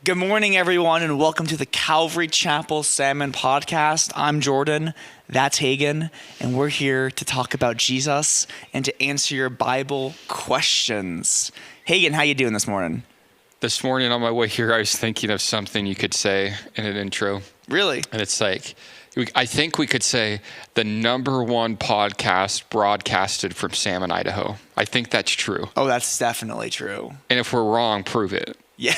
Good morning, everyone, and welcome to the Calvary Chapel Salmon Podcast. I'm Jordan, that's Hagen, and we're here to talk about Jesus and to answer your Bible questions. Hagen, how you doing this morning? This morning on my way here, I was thinking of something you could say in an intro. Really? And it's like, I think we could say the number one podcast broadcasted from Salmon, Idaho. I think that's true. Oh, that's definitely true. And if we're wrong, prove it. Yeah.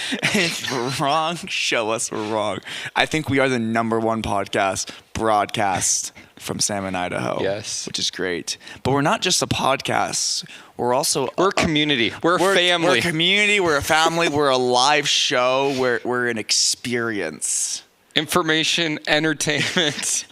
If we're wrong, show us we're wrong. I think we are the number one podcast broadcast from Salmon, Idaho. Yes. Which is great. But we're not just a podcast. We're also We're a community. We're a family. We're a community. We're a family. We're a live show. We're an experience. Information, entertainment,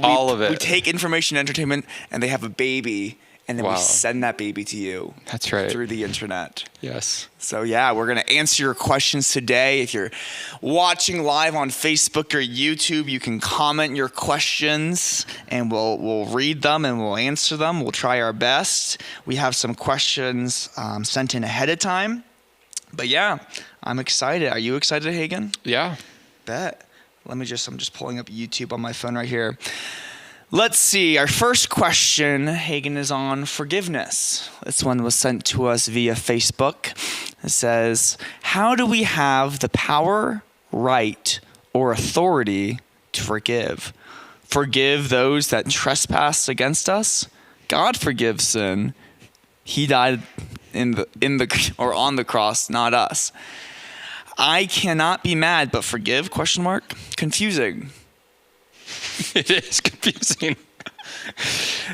all of it. We take information, entertainment, and they have a baby, and then Wow. we send that baby to you. That's right. Through the internet. Yes. So yeah, we're going to answer your questions today. If you're watching live on Facebook or YouTube, you can comment your questions and we'll read them and we'll answer them. We'll try our best. We have some questions sent in ahead of time. But yeah, I'm excited. Are you excited, Hagen? Yeah. Bet. I'm just pulling up YouTube on my phone right here. Let's see. Our first question, Hagen, is on forgiveness. This one was sent to us via Facebook. It says, how do we have the power, right, or authority to forgive? Forgive those that trespass against us? God forgives sin. He died on the cross, not us. I cannot be mad but forgive? Confusing. It is confusing.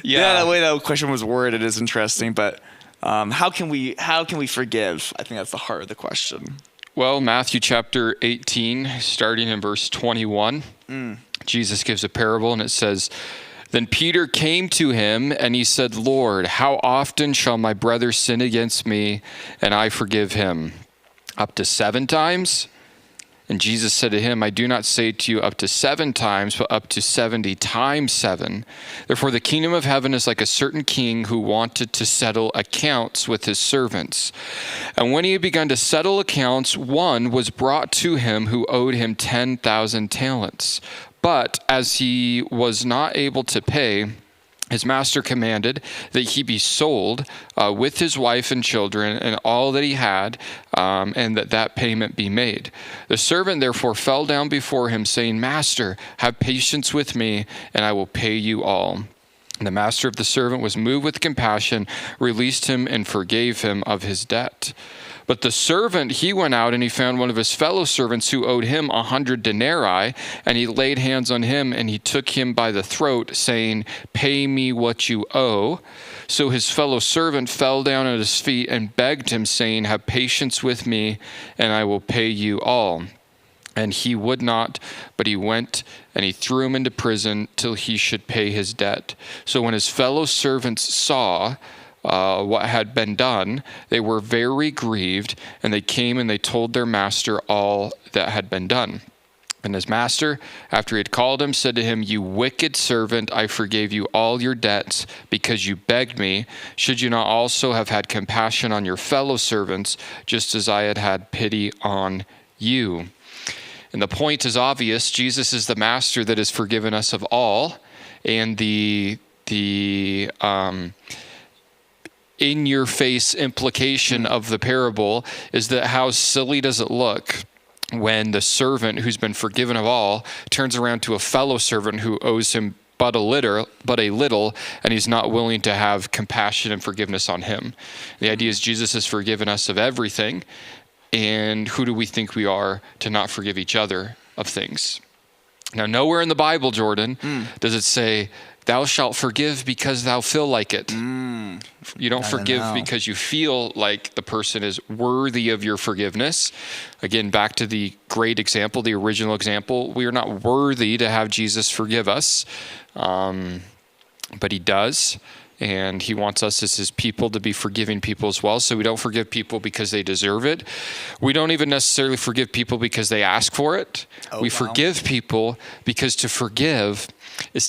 Yeah, the way that question was worded is interesting, but how can we forgive? I think that's the heart of the question. Well, Matthew chapter 18, starting in verse 21, Jesus gives a parable and it says, "Then Peter came to him and he said, 'Lord, how often shall my brother sin against me and I forgive him? Up to 7 times?' And Jesus said to him, 'I do not say to you up to 7 times, but up to 70 times 7. Therefore the kingdom of heaven is like a certain king who wanted to settle accounts with his servants. And when he had begun to settle accounts, one was brought to him who owed him 10,000 talents. But as he was not able to pay, his master commanded that he be sold with his wife and children and all that he had, and that payment be made. The servant therefore fell down before him, saying, 'Master, have patience with me, and I will pay you all.' And the master of the servant was moved with compassion, released him, and forgave him of his debt. But the servant, he went out and he found one of his fellow servants who owed him 100 denarii, and he laid hands on him and he took him by the throat, saying, 'Pay me what you owe.' So his fellow servant fell down at his feet and begged him, saying, 'Have patience with me, and I will pay you all.' And he would not, but he went and he threw him into prison till he should pay his debt. So when his fellow servants saw what had been done, they were very grieved, and they came and they told their master all that had been done. And his master, after he had called him, said to him, 'You wicked servant, I forgave you all your debts because you begged me. Should you not also have had compassion on your fellow servants, just as I had had pity on you?'" And the point is obvious. Jesus is the master that has forgiven us of all. And the in-your-face implication of the parable is that how silly does it look when the servant who's been forgiven of all turns around to a fellow servant who owes him but a little, and he's not willing to have compassion and forgiveness on him. The idea is Jesus has forgiven us of everything, and who do we think we are to not forgive each other of things? Now, nowhere in the Bible, Jordan, does it say, "Thou shalt forgive because thou feel like it." You don't forgive because you feel like the person is worthy of your forgiveness. Again, back to the great example, the original example. We are not worthy to have Jesus forgive us, but he does. And he wants us as his people to be forgiving people as well. So we don't forgive people because they deserve it. We don't even necessarily forgive people because they ask for it. Forgive people because to forgive is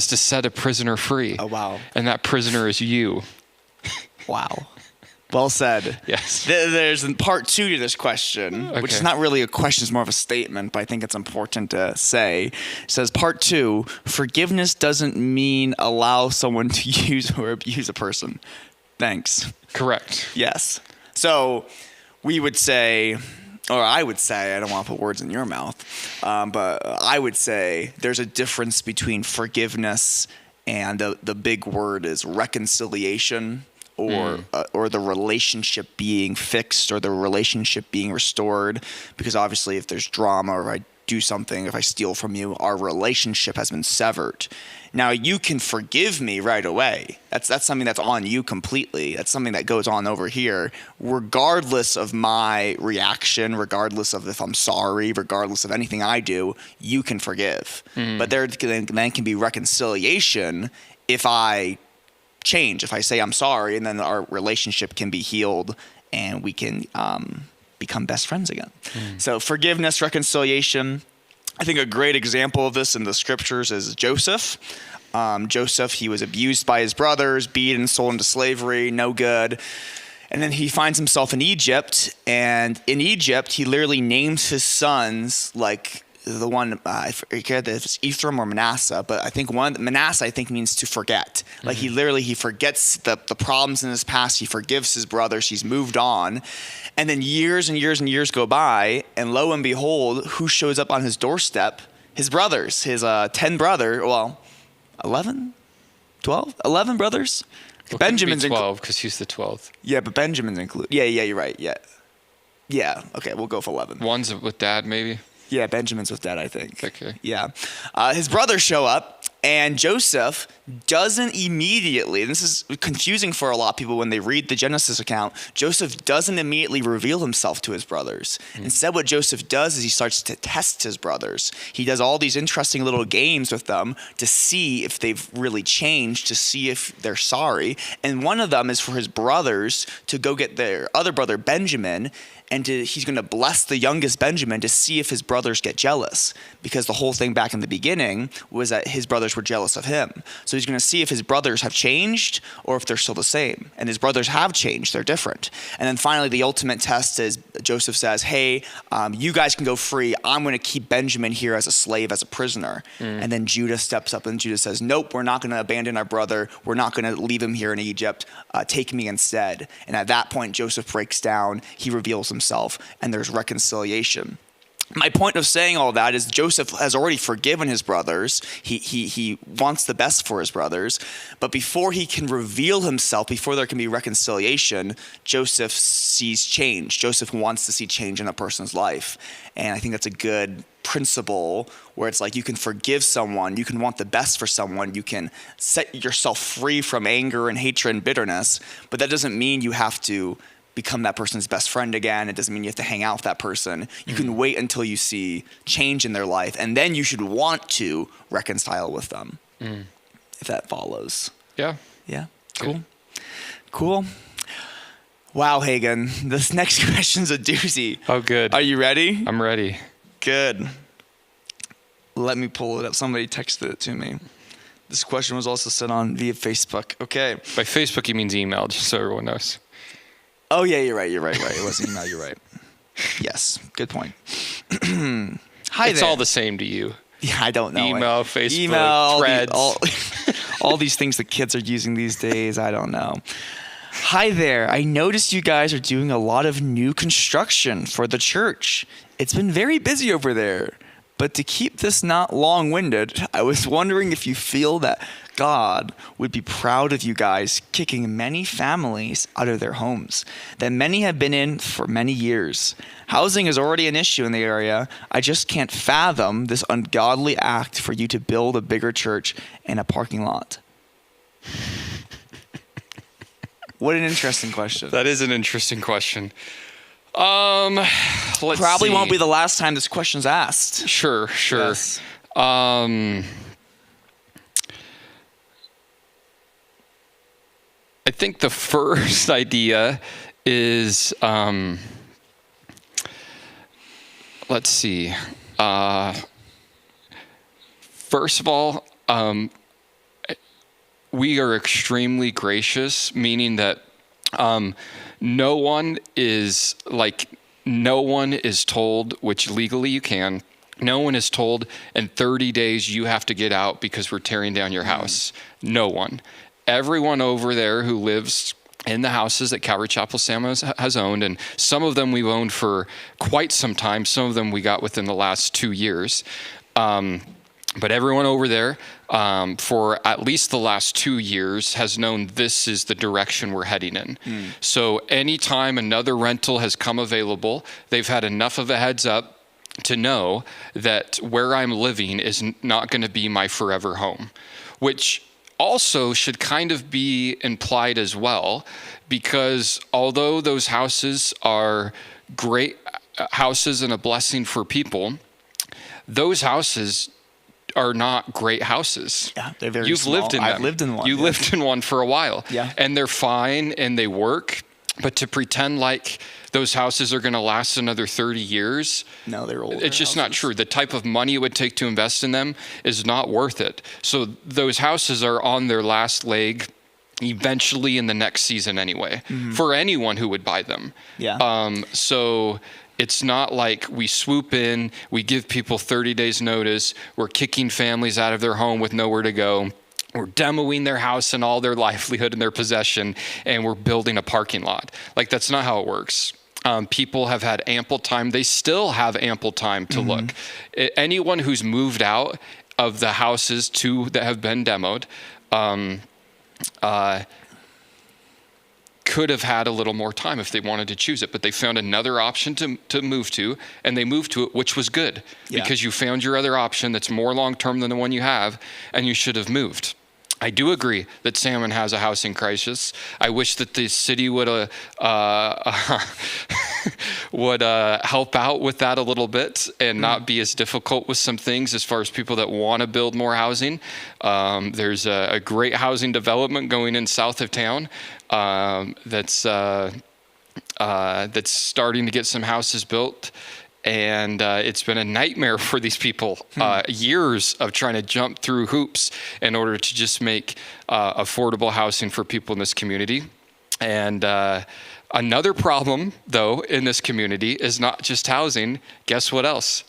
to set a prisoner free. Oh, wow. And that prisoner is you. Wow. Well said. Yes. There's part 2 to this question, which is Okay. not really a question, it's more of a statement, but I think it's important to say. It says, part 2, forgiveness doesn't mean allow someone to use or abuse a person. Thanks. Correct. Yes. So we would say, or I would say, I don't want to put words in your mouth, but I would say there's a difference between forgiveness and the big word is reconciliation, or the relationship being fixed or the relationship being restored. Because obviously if there's drama, or I do something, if I steal from you, our relationship has been severed. Now you can forgive me right away. That's something that's on you completely. That's something that goes on over here, regardless of my reaction, regardless of if I'm sorry, regardless of anything I do, you can forgive. But there then can be reconciliation if I change, if I say I'm sorry, and then our relationship can be healed and we can become best friends again. So forgiveness, reconciliation. I think a great example of this in the scriptures is Joseph. Joseph, he was abused by his brothers, beaten, sold into slavery, no good. And then he finds himself in Egypt, and in Egypt, he literally names his sons like the one, I forget if it's Ephraim or Manasseh, but I think Manasseh, I think, means to forget. Like he forgets the problems in his past. He forgives his brothers. He's moved on. And then years and years and years go by, and lo and behold, who shows up on his doorstep? His brothers, his 11, 12, 11 brothers. Well, Benjamin's 12 because he's the 12th. Yeah, but Benjamin's included. Yeah, you're right. Yeah. Okay, we'll go for 11. One's with dad, maybe. Yeah, Benjamin's with dad, I think. Okay. Yeah. His brothers show up, and Joseph doesn't immediately, and this is confusing for a lot of people when they read the Genesis account, Joseph doesn't immediately reveal himself to his brothers. Instead, what Joseph does is he starts to test his brothers. He does all these interesting little games with them to see if they've really changed, to see if they're sorry. And one of them is for his brothers to go get their other brother, Benjamin, and he's going to bless the youngest Benjamin to see if his brothers get jealous, because the whole thing back in the beginning was that his brothers were jealous of him. So he's going to see if his brothers have changed or if they're still the same. And his brothers have changed. They're different. And then finally, the ultimate test is Joseph says, hey, you guys can go free. I'm going to keep Benjamin here as a slave, as a prisoner. And then Judah steps up and Judah says, nope, we're not going to abandon our brother. We're not going to leave him here in Egypt. Take me instead. And at that point, Joseph breaks down. He reveals himself, and there's reconciliation. My point of saying all that is Joseph has already forgiven his brothers. He wants the best for his brothers. But before he can reveal himself, before there can be reconciliation, Joseph sees change. Joseph wants to see change in a person's life. And I think that's a good principle where it's like you can forgive someone, you can want the best for someone, you can set yourself free from anger and hatred and bitterness. But that doesn't mean you have to become that person's best friend again. It doesn't mean you have to hang out with that person. You can wait until you see change in their life, and then you should want to reconcile with them, if that follows. Yeah. Yeah. Good. Cool. Wow, Hagen. This next question's a doozy. Oh, good. Are you ready? I'm ready. Good. Let me pull it up. Somebody texted it to me. This question was also sent on via Facebook. Okay. By Facebook, he means email, just so everyone knows. Oh, yeah, you're right. It wasn't email. You're right. Yes. Good point. Hi It's there. all the same to you. Yeah, I don't know. Email, Facebook, Threads. All these things that kids are using these days. I don't know. Hi there. I noticed you guys are doing a lot of new construction for the church. It's been very busy over there. But to keep this not long-winded, I was wondering if you feel that God would be proud of you guys kicking many families out of their homes that many have been in for many years. Housing is already an issue in the area. I just can't fathom this ungodly act for you to build a bigger church and a parking lot. What an interesting question. That is an interesting question. Let's Probably see. won't be the last time this question's asked. Sure. Yes. I think the first idea is, let's see. First of all, we are extremely gracious, meaning that No one is told, which legally you can. No one is told in 30 days you have to get out because we're tearing down your house. No one. Everyone over there who lives in the houses that Calvary Chapel Sam has owned, and some of them we've owned for quite some time. Some of them we got within the last 2 years. But everyone over there for at least the last 2 years has known this is the direction we're heading in. So anytime another rental has come available, they've had enough of a heads up to know that where I'm living is not going to be my forever home, which also should kind of be implied as well, because although those houses are great houses and a blessing for people, those houses are not great houses. Yeah, they're very You've small. lived in them. I've lived in one. You lived in one for a while. Yeah. And they're fine and they work, but to pretend like those houses are going to last another 30 years, No, they're older it's just not houses. true. The type of money it would take to invest in them is not worth it. So those houses are on their last leg eventually in the next season anyway, for anyone who would buy them. Yeah. So it's not like we swoop in, we give people 30 days notice, we're kicking families out of their home with nowhere to go, we're demoing their house and all their livelihood and their possession, and we're building a parking lot. Like, that's not how it works. People have had ample time. They still have ample time to look. Anyone who's moved out of the houses that have been demoed could have had a little more time if they wanted to choose it, but they found another option to move to, and they moved to it, which was good, because you found your other option that's more long-term than the one you have, and you should have moved. I do agree that Salmon has a housing crisis. I wish that the city would help out with that a little bit and not be as difficult with some things as far as people that want to build more housing. There's a great housing development going in south of town that's starting to get some houses built. And it's been a nightmare for these people, years of trying to jump through hoops in order to just make affordable housing for people in this community. And another problem, though, in this community is not just housing. Guess what else?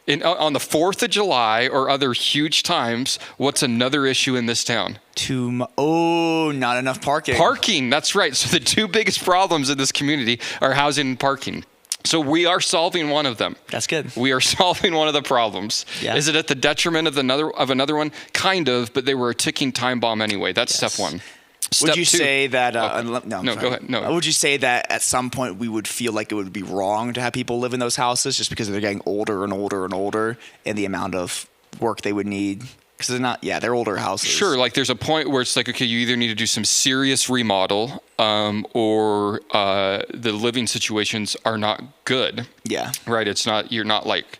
On the 4th of July or other huge times, what's another issue in this town? Not enough parking. Parking, that's right. So the two biggest problems in this community are housing and parking. So we are solving one of them. That's good. We are solving one of the problems. Yeah. Is it at the detriment of another one? Kind of, but they were a ticking time bomb anyway. That's step one. Would you Step two- say that? No, go ahead. No. Would you say that at some point we would feel like it would be wrong to have people live in those houses just because they're getting older and older and older, and the amount of work they would need? Because they're not. Yeah, they're older houses. Sure. Like, there's a point where it's like, okay, you either need to do some serious remodel, or the living situations are not good. Yeah. Right. You're not like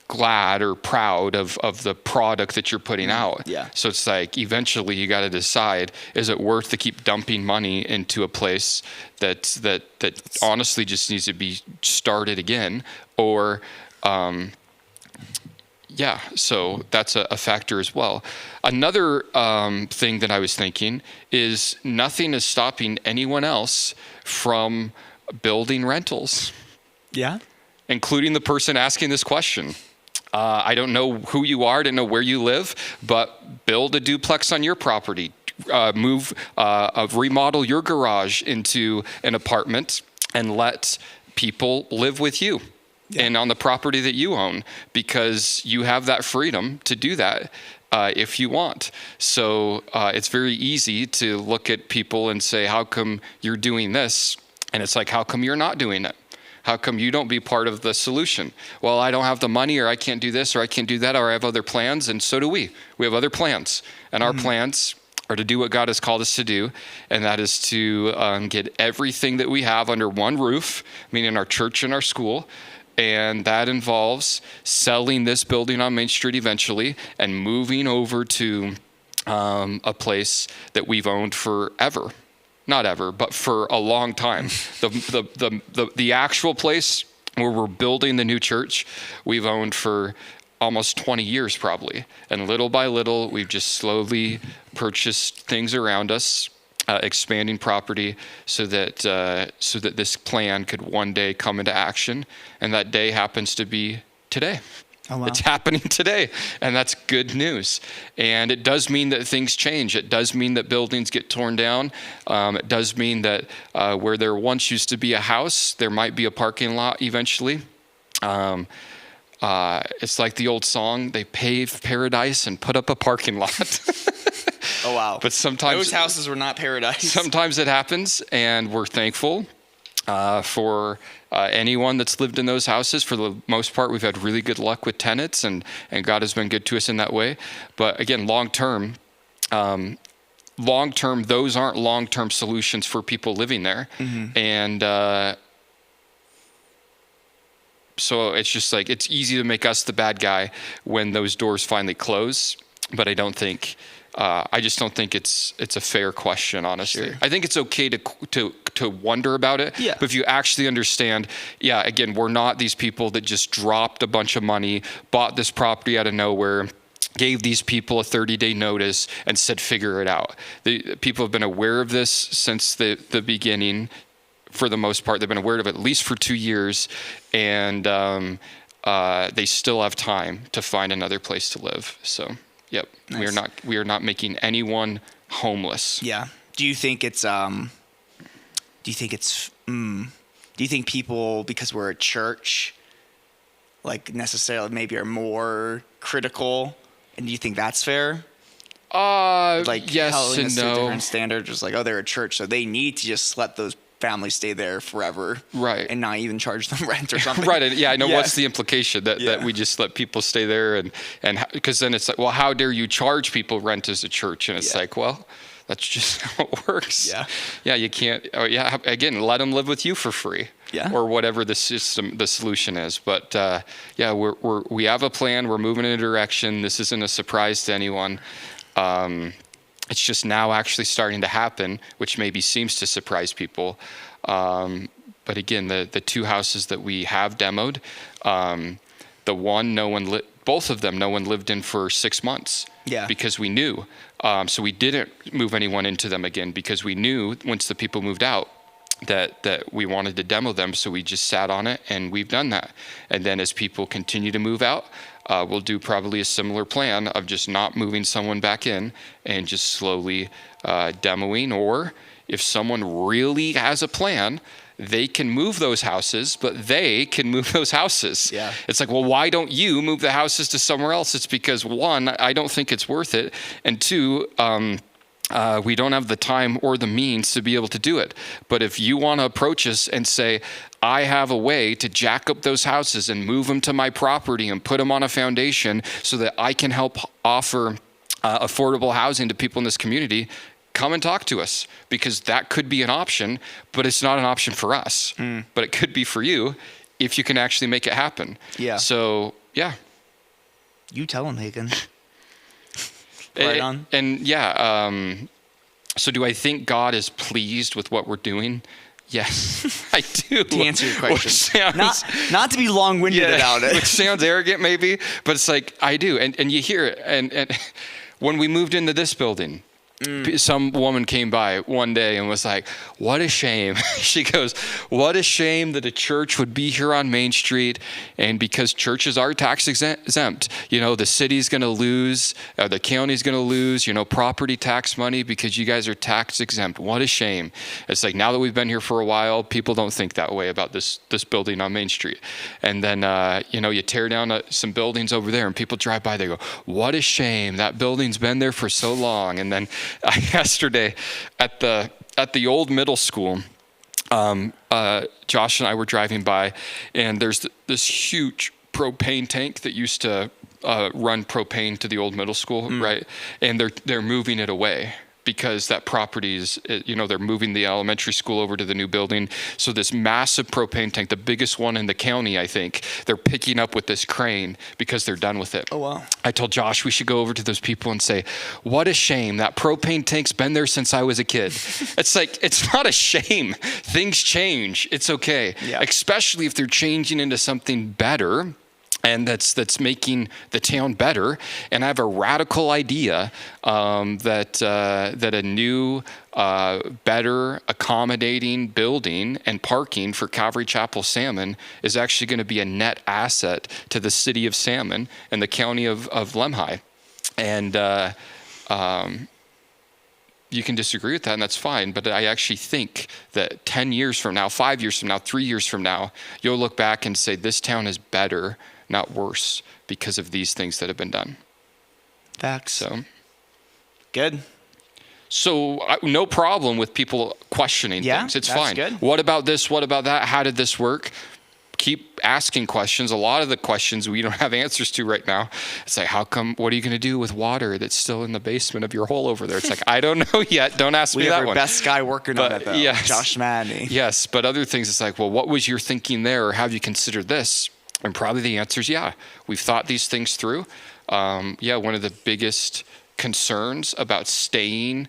glad or proud of the product that you're putting out. Yeah. So it's like, eventually you got to decide, is it worth to keep dumping money into a place that honestly just needs to be started again? Or, so that's a factor as well. Another thing that I was thinking is nothing is stopping anyone else from building rentals, Yeah. including the person asking this question. I don't know who you are, I don't know where you live, but build a duplex on your property. Remodel your garage into an apartment and let people live with you and on the property that you own, because you have that freedom to do that if you want. So it's very easy to look at people and say, how come you're doing this? And it's like, how come you're not doing it? How come you don't be part of the solution? Well, I don't have the money, or I can't do this, or I can't do that, or I have other plans, and so do we. We have other plans, and our plans are to do what God has called us to do, and that is to get everything that we have under one roof, meaning our church and our school, and that involves selling this building on Main Street eventually and moving over to a place that we've owned forever. Not ever, but for a long time. The actual place where we're building the new church, we've owned for almost 20 years probably. And little by little, we've just slowly purchased things around us expanding property so that this plan could one day come into action, and that day happens to be today. Oh, wow. It's happening today, and that's good news. And it does mean that things change. It does mean that buildings get torn down. It does mean that where there once used to be a house, there might be a parking lot eventually. It's like the old song, they paved paradise and put up a parking lot. Oh, wow. But sometimes those houses were not paradise. Sometimes it happens, and we're thankful for anyone that's lived in those houses. For the most part, we've had really good luck with tenants, and God has been good to us in that way. But again, long term, those aren't long-term solutions for people living there. Mm-hmm. And so it's just like, it's easy to make us the bad guy when those doors finally close. But I just don't think it's a fair question, honestly. Sure. I think it's okay to wonder about it. Yeah. But if you actually understand, again, we're not these people that just dropped a bunch of money, bought this property out of nowhere, gave these people a 30-day notice, and said, figure it out. The people have been aware of this since the beginning. For the most part, they've been aware of it at least for 2 years, and they still have time to find another place to live. So. Yep. Nice. We are not making anyone homeless. Yeah. Do you think people, because we're a church, like necessarily maybe are more critical? And do you think that's fair? Like yes and no. Different standards, just like, oh, they're a church, so they need to just let those families stay there forever, right? And not even charge them rent or something, right? Yeah, I know. Yeah. What's the implication that we just let people stay there, and because then it's like, well, how dare you charge people rent as a church? And it's like, well, that's just how it works. Yeah, you can't. Again, let them live with you for free, or whatever the solution is. But we have a plan. We're moving in a direction. This isn't a surprise to anyone. It's just now actually starting to happen, which maybe seems to surprise people. But again, the two houses that we have demoed, both of them, no one lived in for 6 months. Yeah. Because we knew. So we didn't move anyone into them again, because we knew once the people moved out that we wanted to demo them. So we just sat on it, and we've done that. And then as people continue to move out, we'll do probably a similar plan of just not moving someone back in and just slowly demoing. Or if someone really has a plan, they can move those houses, but they can move those houses. Yeah. It's like, well, why don't you move the houses to somewhere else? It's because, one, I don't think it's worth it. And two, we don't have the time or the means to be able to do it. But if you want to approach us and say, I have a way to jack up those houses and move them to my property and put them on a foundation so that I can help offer affordable housing to people in this community, come and talk to us, because that could be an option, but it's not an option for us. But it could be for you if you can actually make it happen. Yeah. So, yeah. You tell them, Hagen. Right on. And so do I think God is pleased with what we're doing? Yes, I do. To answer your question, not to be long-winded about it. Which sounds arrogant maybe, but it's like, I do. And you hear it. And when we moved into this building, some woman came by one day and was like, what a shame. She goes, what a shame that a church would be here on Main Street. And because churches are tax exempt, the city's going to lose, the county's going to lose, property tax money because you guys are tax exempt. What a shame. It's like, now that we've been here for a while, people don't think that way about this building on Main Street. And then, you tear down some buildings over there and people drive by, they go, what a shame. That building's been there for so long. And then yesterday at the old middle school, Josh and I were driving by, and there's this huge propane tank that used to run propane to the old middle school, right? And they're moving it away because that property is, they're moving the elementary school over to the new building. So this massive propane tank, the biggest one in the county, I think, they're picking up with this crane because they're done with it. Oh, wow. I told Josh we should go over to those people and say, what a shame. That propane tank's been there since I was a kid. It's like, it's not a shame. Things change. It's okay. Yeah. Especially if they're changing into something better. and that's making the town better. And I have a radical idea that a new, better, accommodating building and parking for Calvary Chapel Salmon is actually going to be a net asset to the city of Salmon and the county of Lemhi. And you can disagree with that, and that's fine. But I actually think that 10 years from now, 5 years from now, 3 years from now, you'll look back and say this town is better, not worse, because of these things that have been done. Facts. So Good. So no problem with people questioning things. It's that's fine. good. What about this? What about that? How did this work? Keep asking questions. A lot of the questions we don't have answers to right now. It's like, how come, what are you going to do with water that's still in the basement of your hole over there? It's like, I don't know yet. Don't ask me that one. We have our best guy working on it, though. Yes. Josh Madney. Yes, but other things, it's like, well, what was your thinking there? Or have you considered this? And probably the answer is, yeah, we've thought these things through. One of the biggest concerns about staying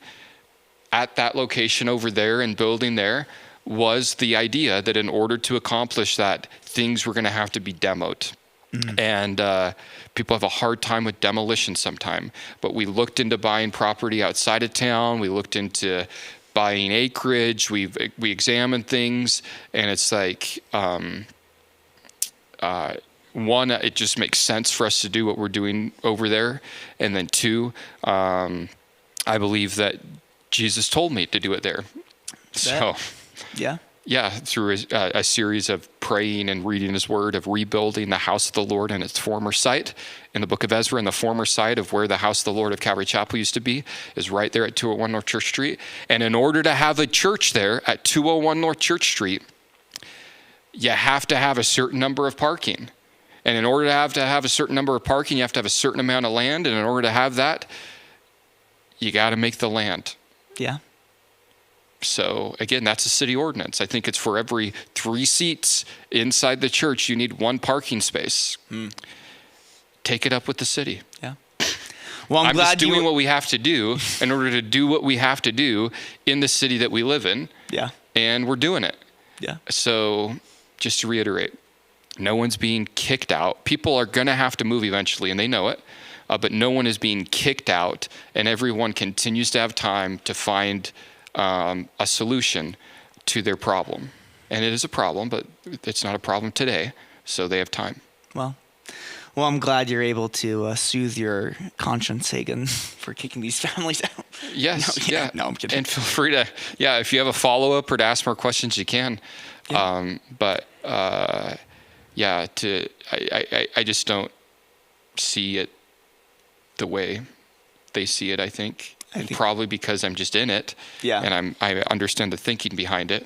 at that location over there and building there was the idea that in order to accomplish that, things were going to have to be demoed. And people have a hard time with demolition sometime. But we looked into buying property outside of town. We looked into buying acreage. We examined things. And it's like, one, it just makes sense for us to do what we're doing over there. And then two, I believe that Jesus told me to do it there. So, through a series of praying and reading his word, of rebuilding the house of the Lord in its former site in the book of Ezra, and the former site of where the house of the Lord of Calvary Chapel used to be is right there at 201 North Church Street. And in order to have a church there at 201 North Church Street, you have to have a certain number of parking. And in order to have a certain number of parking, you have to have a certain amount of land. And in order to have that, you got to make the land. Yeah. So again, that's a city ordinance. I think it's for every 3 seats inside the church, you need 1 parking space. Take it up with the city. Yeah. Well, I'm glad just doing what we have to do in order to do what we have to do in the city that we live in. Yeah. And we're doing it. Yeah. So just to reiterate, no one's being kicked out. People are going to have to move eventually, and they know it. But no one is being kicked out, and everyone continues to have time to find a solution to their problem. And it is a problem, but it's not a problem today, so they have time. Well, I'm glad you're able to soothe your conscience, Hagen, for kicking these families out. Yes, No, I'm kidding. And feel free to, if you have a follow-up or to ask more questions, you can. Yeah. I just don't see it the way they see it, I think probably because I'm just in it. Yeah. And I understand the thinking behind it.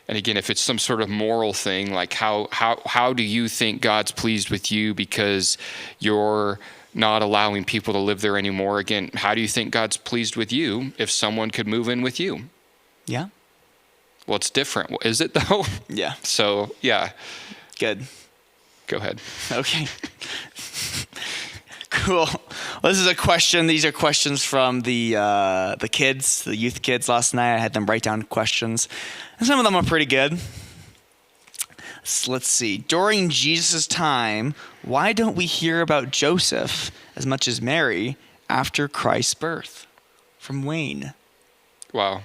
And again, if it's some sort of moral thing, like how do you think God's pleased with you because you're not allowing people to live there anymore? Again, how do you think God's pleased with you if someone could move in with you? Yeah. Well, it's different. Is it though? Yeah. So, yeah. Good. Go ahead. Okay. Cool. Well, this is a question. These are questions from the kids, the youth kids last night. I had them write down questions. And some of them are pretty good. So let's see. During Jesus' time, why don't we hear about Joseph as much as Mary after Christ's birth? From Wayne. Wow.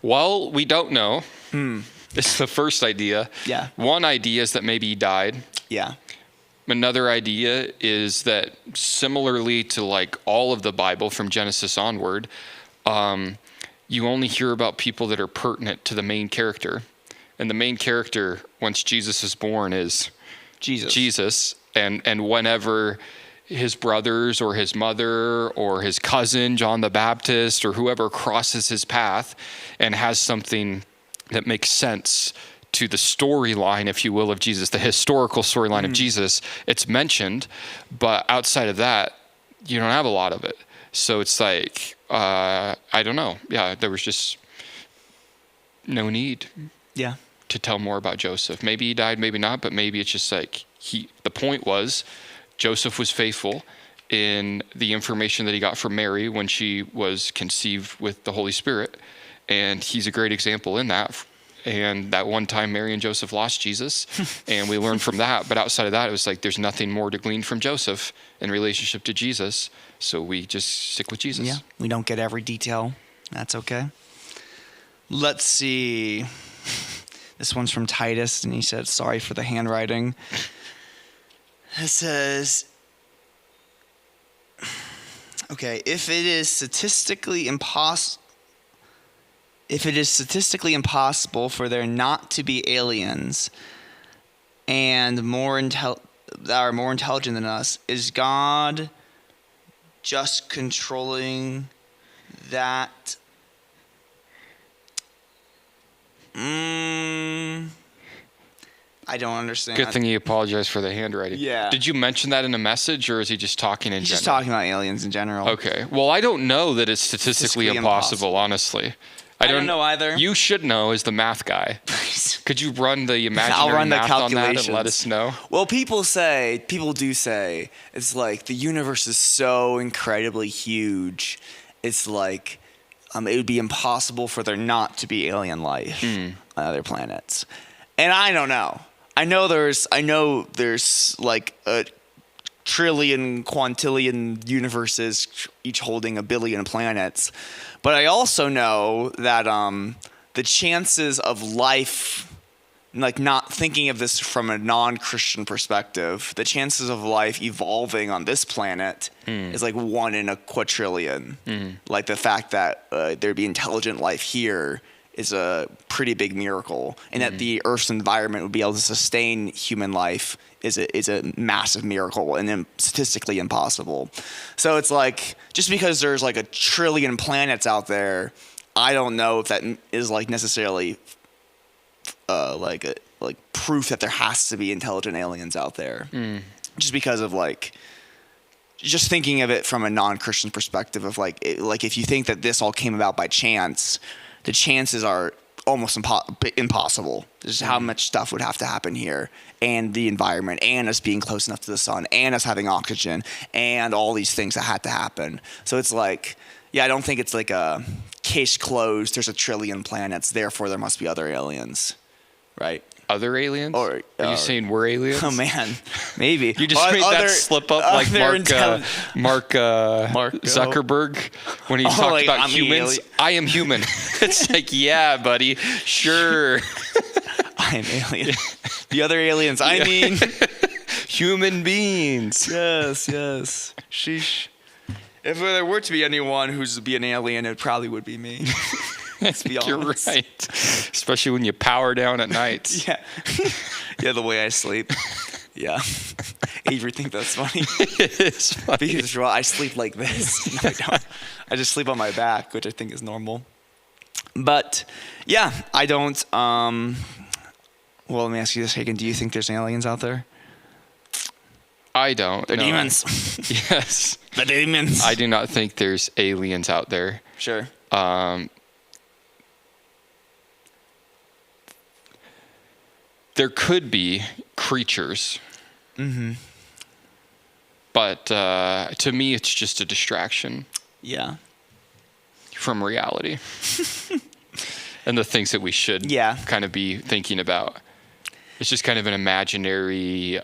Well, we don't know. This is the first idea. Yeah. One idea is that maybe he died. Yeah. Another idea is that similarly to like all of the Bible from Genesis onward, you only hear about people that are pertinent to the main character. And the main character, once Jesus is born, is Jesus. And whenever his brothers or his mother or his cousin, John the Baptist, or whoever crosses his path and has something that makes sense to the storyline, if you will, of Jesus, the historical storyline of Jesus, it's mentioned, but outside of that, you don't have a lot of it. So it's like, I don't know. Yeah, there was just no need to tell more about Joseph. Maybe he died, maybe not, but maybe it's just like the point was Joseph was faithful in the information that he got from Mary when she was conceived with the Holy Spirit. And he's a great example in that. and that one time Mary and Joseph lost Jesus, and we learned from that. But outside of that, it was like there's nothing more to glean from Joseph in relationship to Jesus, so we just stick with Jesus. Yeah, we don't get every detail. That's okay. Let's see. This one's from Titus, and he said, sorry for the handwriting. It says, okay, if it is statistically impossible for there not to be aliens and that are more intelligent than us, is God just controlling that? I don't understand. Good thing you apologized for the handwriting. Yeah. Did you mention that in a message, or is he just talking in He's general? just talking about aliens in general. Okay. Well, I don't know that it's statistically impossible, honestly. I don't know either. You should know as the math guy. Could you run the imaginary math on that and let us know? Well, people do say, it's like the universe is so incredibly huge. It's like it would be impossible for there not to be alien life on other planets. And I don't know. I know there's like a trillion, quintillion universes, each holding a billion planets. But I also know that the chances of life, like not thinking of this from a non-Christian perspective, the chances of life evolving on this planet is like 1 in a quadrillion. Like the fact that there'd be intelligent life here is a pretty big miracle, and that the Earth's environment would be able to sustain human life is a massive miracle and then statistically impossible. So it's like, just because there's like a trillion planets out there, I don't know if that is like necessarily like proof that there has to be intelligent aliens out there. Just because of like, just thinking of it from a non-Christian perspective of like if you think that this all came about by chance, the chances are almost impossible. Just how much stuff would have to happen here, and the environment, and us being close enough to the sun, and us having oxygen, and all these things that had to happen. So it's like, yeah, I don't think it's like a case closed. There's a trillion planets, therefore there must be other aliens, right? Other aliens? Or are you saying we're aliens? Oh man, maybe. You just made that slip up like Mark Zuckerberg when he talked like, about humans. I am human. It's like, yeah, buddy, sure. I am alien. The other aliens, I mean. Human beings. Yes. Sheesh. If there were to be anyone who's be an alien, it probably would be me. Let's be honest. You're right. Especially when you power down at night. Yeah. Yeah, the way I sleep. Yeah. Avery think that's funny. It is funny. Because I sleep like this. No, I don't. I just sleep on my back, which I think is normal. But yeah, I don't. Well, let me ask you this, Hagen. Do you think there's aliens out there? I don't. They're demons. Yes. The demons. I do not think there's aliens out there. Sure. There could be creatures. But to me, it's just a distraction. Yeah. From reality. And the things that we should kind of be thinking about. It's just kind of an imaginary,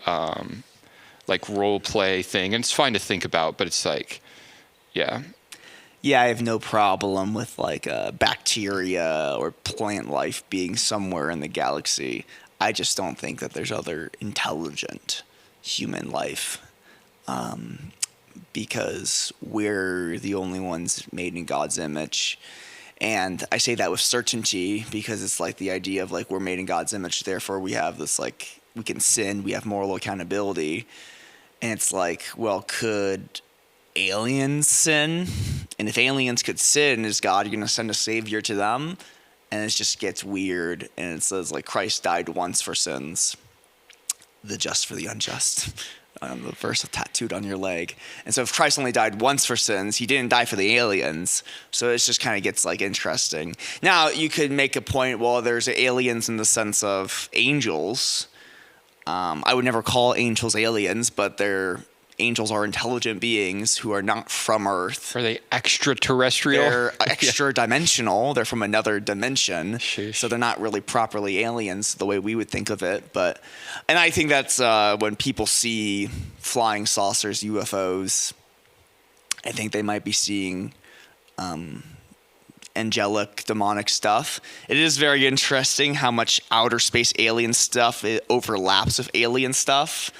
like role play thing. And it's fine to think about, but it's like, yeah. Yeah, I have no problem with like bacteria or plant life being somewhere in the galaxy. I just don't think that there's other intelligent human life, because we're the only ones made in God's image. And I say that with certainty because it's like the idea of like we're made in God's image, therefore we have this like, we can sin, we have moral accountability. And it's like, well, could aliens sin? And if aliens could sin, is God going to send a savior to them? And it just gets weird. And it says like Christ died once for sins, the just for the unjust. The verse tattooed on your leg. And so if Christ only died once for sins, he didn't die for the aliens. So it just kind of gets like interesting. Now you could make a point, well, there's aliens in the sense of angels. I would never call angels aliens, but they're angels are intelligent beings who are not from Earth. Are they extraterrestrial? They're extra dimensional. They're from another dimension. Sheesh. So they're not really properly aliens the way we would think of it. And I think that's when people see flying saucers, UFOs, I think they might be seeing angelic, demonic stuff. It is very interesting how much outer space alien stuff overlaps with alien stuff.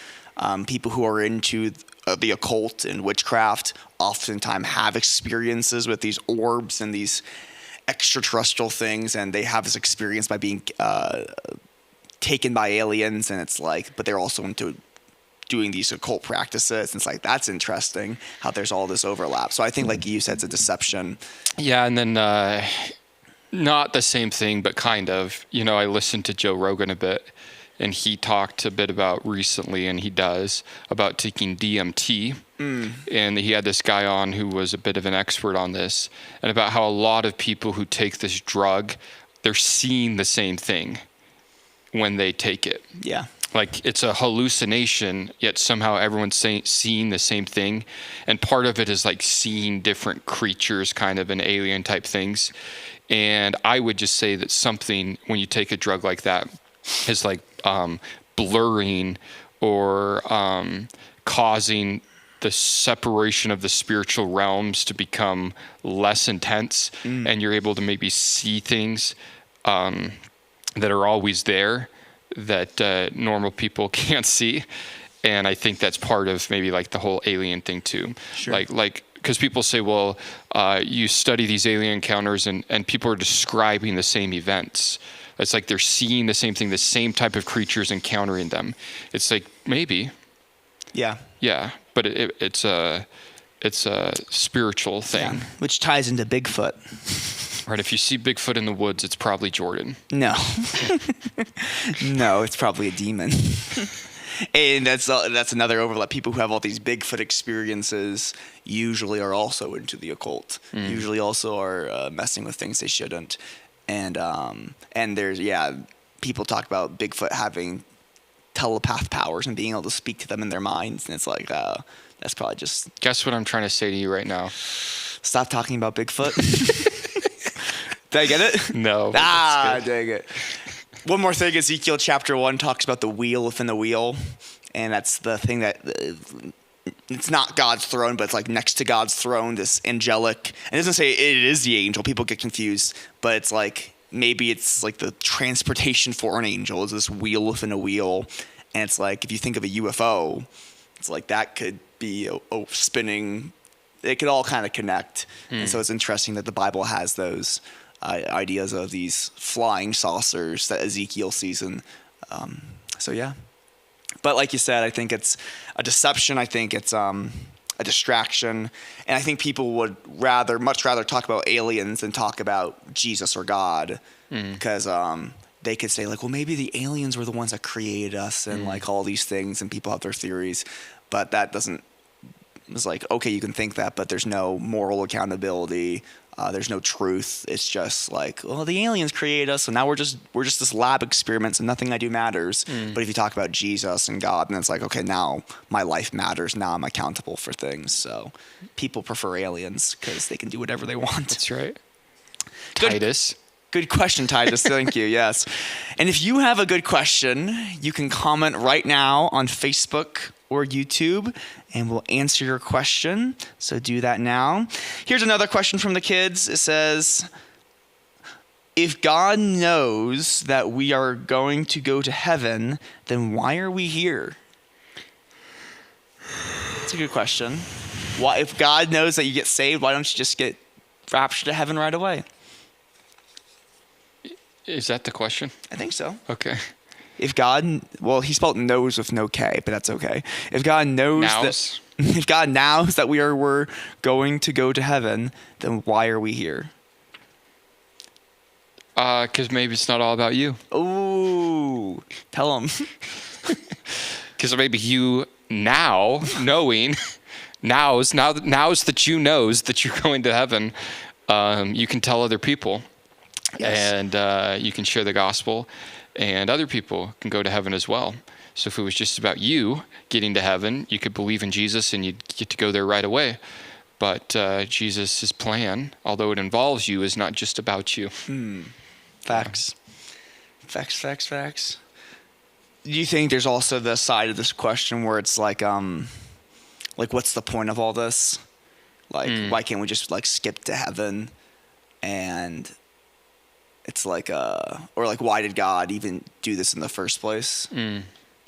People who are into the occult and witchcraft oftentimes have experiences with these orbs and these extraterrestrial things, and they have this experience by being taken by aliens, and it's like, but they're also into doing these occult practices. And it's like, that's interesting how there's all this overlap. So I think, like you said, it's a deception. Yeah, and then not the same thing, but kind of. I listened to Joe Rogan a bit, and he talked a bit about recently, and he does, about taking DMT. And he had this guy on who was a bit of an expert on this, and about how a lot of people who take this drug, they're seeing the same thing when they take it. Yeah. Like, it's a hallucination, yet somehow everyone's seeing the same thing. And part of it is like seeing different creatures, kind of an alien type things. And I would just say that something, when you take a drug like that, is like blurring or causing the separation of the spiritual realms to become less intense. And you're able to maybe see things that are always there, that normal people can't see. And I think that's part of maybe like the whole alien thing too. Sure. Like because people say, well, you study these alien encounters and people are describing the same events. It's like they're seeing the same thing, the same type of creatures encountering them. It's like, maybe. Yeah. Yeah, but it's a spiritual thing. Yeah. Which ties into Bigfoot. Right, if you see Bigfoot in the woods, it's probably Jordan. No. No, it's probably a demon. And that's another overlap. People who have all these Bigfoot experiences usually are also into the occult. Usually also are messing with things they shouldn't. And there's, people talk about Bigfoot having telepath powers and being able to speak to them in their minds. And it's like, that's probably just... Guess what I'm trying to say to you right now? Stop talking about Bigfoot. Did I get it? No. Dang it. One more thing, Ezekiel chapter 1 talks about the wheel within the wheel. And that's the thing that, it's not God's throne, but it's like next to God's throne, this angelic. And it doesn't say it is the angel. People get confused. But it's like, maybe it's like the transportation for an angel is this wheel within a wheel. And it's like, if you think of a UFO, it's like that could be a spinning. It could all kind of connect. And so it's interesting that the Bible has those ideas of these flying saucers that Ezekiel sees. So yeah. But like you said, I think it's a deception. I think it's a distraction. And I think people would much rather talk about aliens than talk about Jesus or God. Because they could say like, well, maybe the aliens were the ones that created us and like all these things, and people have their theories. But that doesn't, it's like, okay, you can think that, but there's no moral accountability. There's no truth. It's just like, well, the aliens created us, so now we're just this lab experiment, so nothing I do matters. But if you talk about Jesus and God, then it's like, okay, now my life matters. Now I'm accountable for things. So people prefer aliens because they can do whatever they want. That's right. Good. Titus. Good question, Titus. Thank you. Yes. And if you have a good question, you can comment right now on Facebook or YouTube, and we'll answer your question. So do that now. Here's another question from the kids. It says, if God knows that we are going to go to heaven, then why are we here? That's a good question. Why, if God knows that you get saved, why don't you just get raptured to heaven right away? Is that the question? I think so. Okay. If God, well, he spelled knows with no K, but that's okay. If God knows if God knows that we're going to go to heaven, then why are we here? Because maybe it's not all about you. Ooh, tell him. Because maybe you now knowing now that you knows that you're going to heaven, you can tell other people. and you can share the gospel, and other people can go to heaven as well. So if it was just about you getting to heaven, you could believe in Jesus and you'd get to go there right away. But Jesus' plan, although it involves you, is not just about you. Facts. Do you think there's also the side of this question where it's like what's the point of all this? Like, why can't we just like skip to heaven? And it's like, or like, why did God even do this in the first place? Do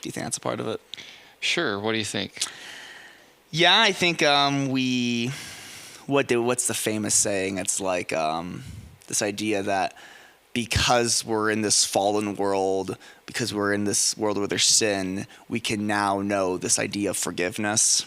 you think that's a part of it? Sure. What do you think? Yeah, I think what's the famous saying? It's like this idea that because we're in this fallen world, because we're in this world where there's sin, we can now know this idea of forgiveness.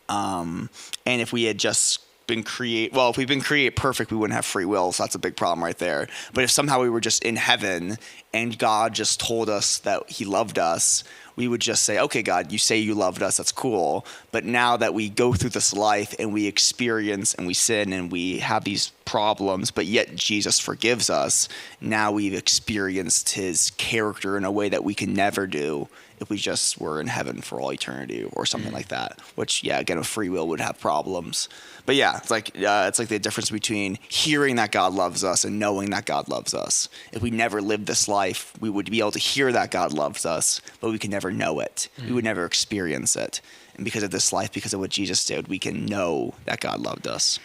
And if we had just if we've been created perfect, we wouldn't have free will. So that's a big problem right there. But if somehow we were just in heaven and God just told us that he loved us, we would just say, okay, God, you say you loved us. That's cool. But now that we go through this life and we experience and we sin and we have these problems, but yet Jesus forgives us, now we've experienced his character in a way that we can never do if we just were in heaven for all eternity or something like that, which, yeah, again, with free will would have problems. But yeah, it's like the difference between hearing that God loves us and knowing that God loves us. If we never lived this life, we would be able to hear that God loves us, but we can never know it. We would never experience it. And because of this life, because of what Jesus did, we can know that God loved us.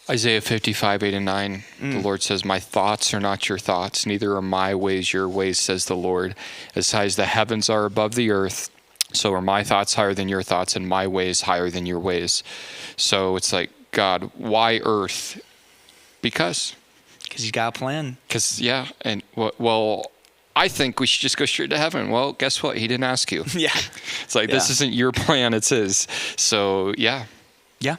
Isaiah 55:8-9, the Lord says, my thoughts are not your thoughts, neither are my ways your ways, says the Lord. As high as the heavens are above the earth, so are my thoughts higher than your thoughts, and my ways higher than your ways. So it's like, God, why earth? Because he's got a plan. And well, I think we should just go straight to heaven. Well, guess what? He didn't ask you. Yeah. It's like, this isn't your plan, it's his. So, yeah. Yeah.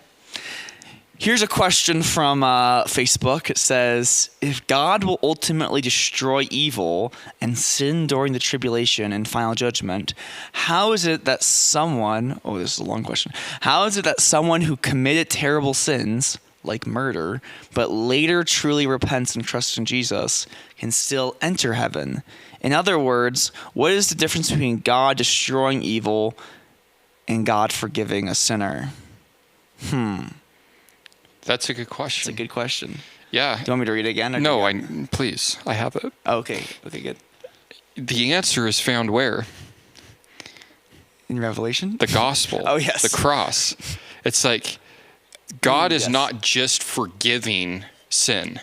Here's a question from Facebook. It says, if God will ultimately destroy evil and sin during the tribulation and final judgment, how is it that someone, this is a long question, how is it that someone who committed terrible sins, like murder, but later truly repents and trusts in Jesus, can still enter heaven? In other words, what is the difference between God destroying evil and God forgiving a sinner? That's a good question. That's a good question. Yeah. Do you want me to read it again? No, please. I have it. Okay, good. The answer is found where? In Revelation? The gospel. Oh, yes. The cross. It's like God is not just forgiving sin.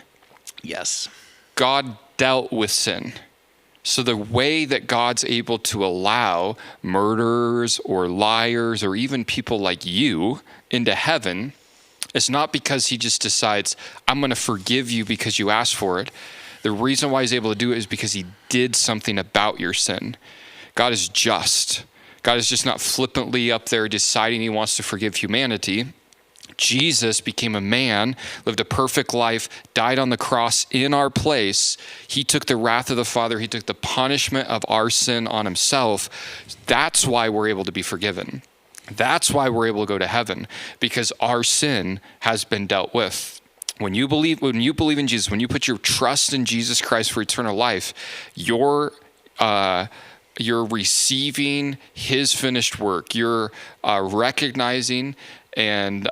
Yes. God dealt with sin. So the way that God's able to allow murderers or liars or even people like you into heaven, it's not because he just decides, I'm going to forgive you because you asked for it. The reason why he's able to do it is because he did something about your sin. God is just. God is just not flippantly up there deciding he wants to forgive humanity. Jesus became a man, lived a perfect life, died on the cross in our place. He took the wrath of the Father. He took the punishment of our sin on himself. That's why we're able to be forgiven. That's why we're able to go to heaven, because our sin has been dealt with. When you believe in Jesus, when you put your trust in Jesus Christ for eternal life, you're receiving his finished work. You're recognizing and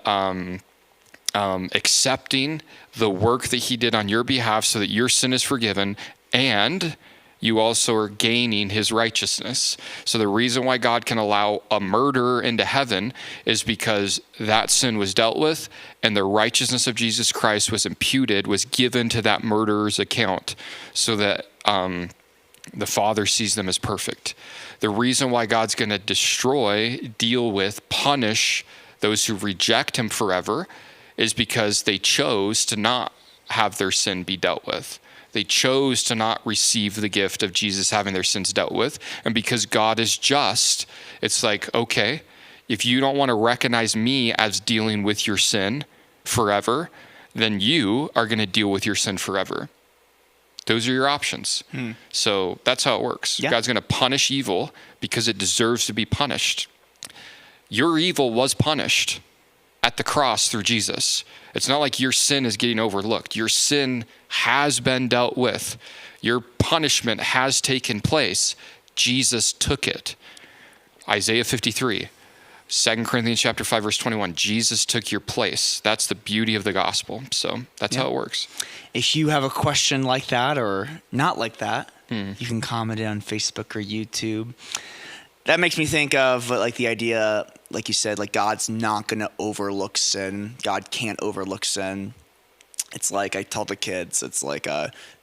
accepting the work that he did on your behalf so that your sin is forgiven, and you also are gaining his righteousness. So the reason why God can allow a murderer into heaven is because that sin was dealt with and the righteousness of Jesus Christ was imputed, was given to that murderer's account, so that the Father sees them as perfect. The reason why God's going to destroy, deal with, punish those who reject him forever is because they chose to not have their sin be dealt with. They chose to not receive the gift of Jesus having their sins dealt with. And because God is just, it's like, okay, if you don't want to recognize me as dealing with your sin forever, then you are going to deal with your sin forever. Those are your options. So that's how it works. Yeah. God's going to punish evil because it deserves to be punished. Your evil was punished at the cross through Jesus. It's not like your sin is getting overlooked. Your sin has been dealt with. Your punishment has taken place. Jesus took it. Isaiah 53, 2 Corinthians chapter 5, verse 21. Jesus took your place. That's the beauty of the gospel. So that's how it works. If you have a question like that or not like that, you can comment it on Facebook or YouTube. That makes me think of like the idea, like you said, like God's not going to overlook sin. God can't overlook sin. It's like I tell the kids, it's like,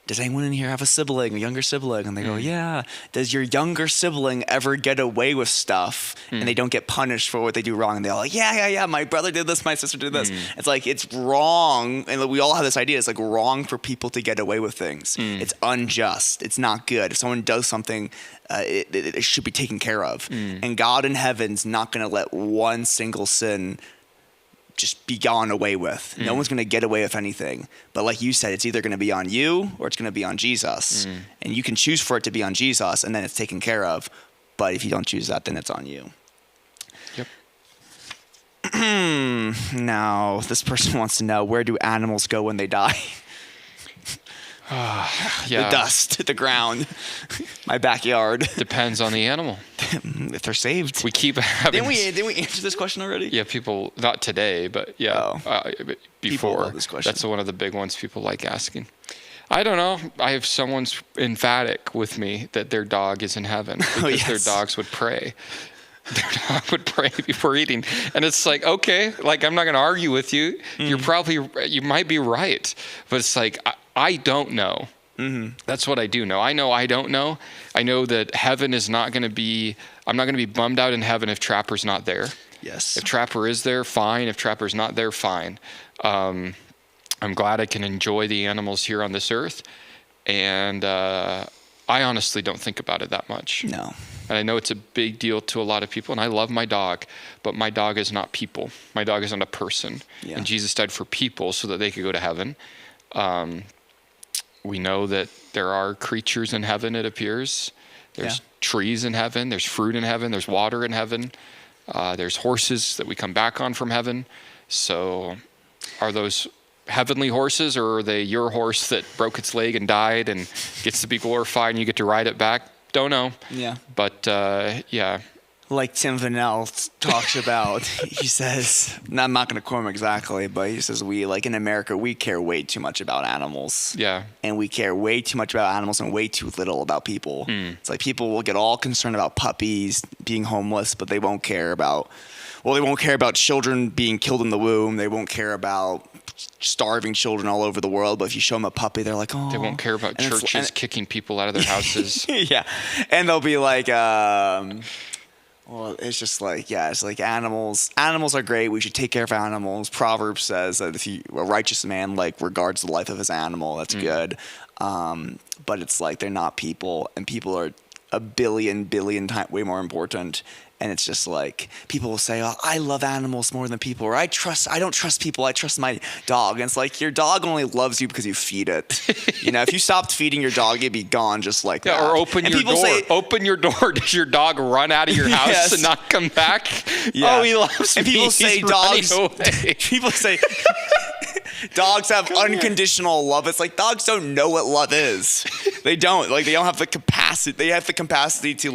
does anyone in here have a younger sibling? And they go, yeah. Does your younger sibling ever get away with stuff and they don't get punished for what they do wrong? And they're like, yeah. My brother did this. My sister did this. It's like, it's wrong. And we all have this idea. It's like wrong for people to get away with things. It's unjust. It's not good. If someone does something, it should be taken care of. And God in heaven's not going to let one single sin just be gone away with. No one's going to get away with anything. But like you said, it's either going to be on you or it's going to be on Jesus. And you can choose for it to be on Jesus and then it's taken care of. But if you don't choose that, then it's on you. Yep. Now, this person wants to know, where do animals go when they die? Yeah. The dust, the ground, my backyard. Depends on the animal. If they're saved. We keep having... Didn't we answer this question already? Yeah, people, not today, but but before. People love this question. That's one of the big ones people like asking. I don't know. I have someone's emphatic with me that their dog is in heaven because their dogs would pray. Their dog would pray before eating. And it's like, okay, like I'm not going to argue with you. You might be right. But it's like, I don't know. That's what I do know. I know I don't know. I know that heaven is not going to be, I'm not going to be bummed out in heaven if Trapper's not there. Yes. If Trapper is there, fine. If Trapper's not there, fine. I'm glad I can enjoy the animals here on this earth. And I honestly don't think about it that much. No. And I know it's a big deal to a lot of people. And I love my dog, but my dog is not people. My dog is not a person. Yeah. And Jesus died for people so that they could go to heaven. We know that there are creatures in heaven, it appears. There's trees in heaven. There's fruit in heaven. There's water in heaven. There's horses that we come back on from heaven. So are those heavenly horses, or are they your horse that broke its leg and died and gets to be glorified and you get to ride it back? Don't know. Yeah. But yeah. Like Tim Vanell talks about, he says, I'm not going to quote him exactly, but he says, in America, we care way too much about animals. Yeah. And we care way too much about animals and way too little about people. It's like people will get all concerned about puppies being homeless, but they won't care about children being killed in the womb. They won't care about starving children all over the world, but if you show them a puppy, they're like, oh. They won't care about churches kicking people out of their houses. Yeah. And they'll be like, well, it's just like, it's like animals are great. We should take care of animals. Proverbs says that if a righteous man regards the life of his animal, that's good. But it's like they're not people, and people are a billion times way more important. And it's just like people will say, oh, I love animals more than people, or I don't trust people, I trust my dog. And it's like your dog only loves you because you feed it. If you stopped feeding your dog, it'd be gone just like that. Or open your door. Open your door. Does your dog run out of your house and not come back? Yeah. Oh, he loves me. And people say people say dogs have unconditional love. It's like dogs don't know what love is. They don't. They don't have the capacity. They have the capacity to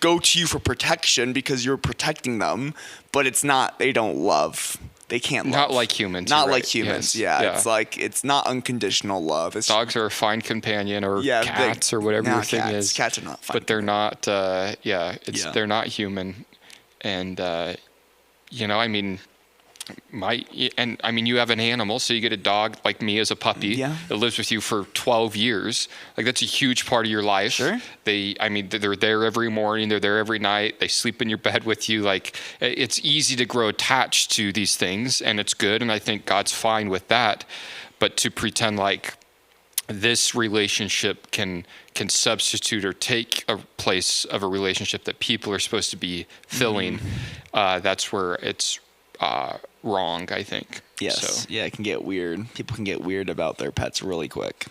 go to you for protection because you're protecting them, but it's not, they don't love. They can't love. Not like humans. Not like humans, yeah. It's like, it's not unconditional love. Dogs are a fine companion, or cats, or whatever your thing is. Cats are not fine. But they're not, they're not human. And, you have an animal, so you get a dog like me as a puppy that lives with you for 12 years. That's a huge part of your life. Sure. They're there every morning. They're there every night. They sleep in your bed with you. It's easy to grow attached to these things, and it's good. And I think God's fine with that. But to pretend like this relationship can substitute or take a place of a relationship that people are supposed to be filling, that's where it's wrong, I think. Yes. So. Yeah, it can get weird. People can get weird about their pets really quick.